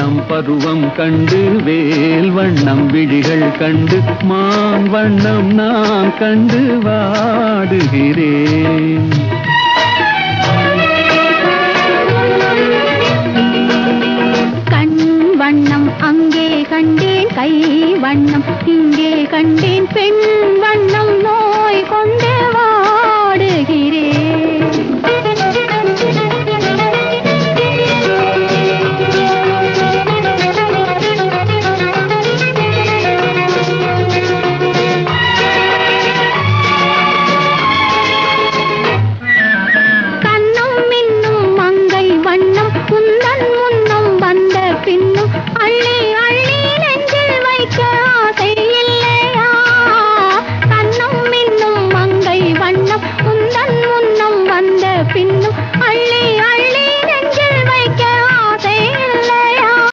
வண்ணம் பருவம் கண்டு வேல் வண்ணம் விழிகள் கண்டு மான் வண்ணம் நான் கண்டு வாடுகிறேன். கண் வண்ணம் அங்கே கண்டேன், கை வண்ணம் இங்கே கண்டேன், பெண் வண்ணம் நோய் கொண்டே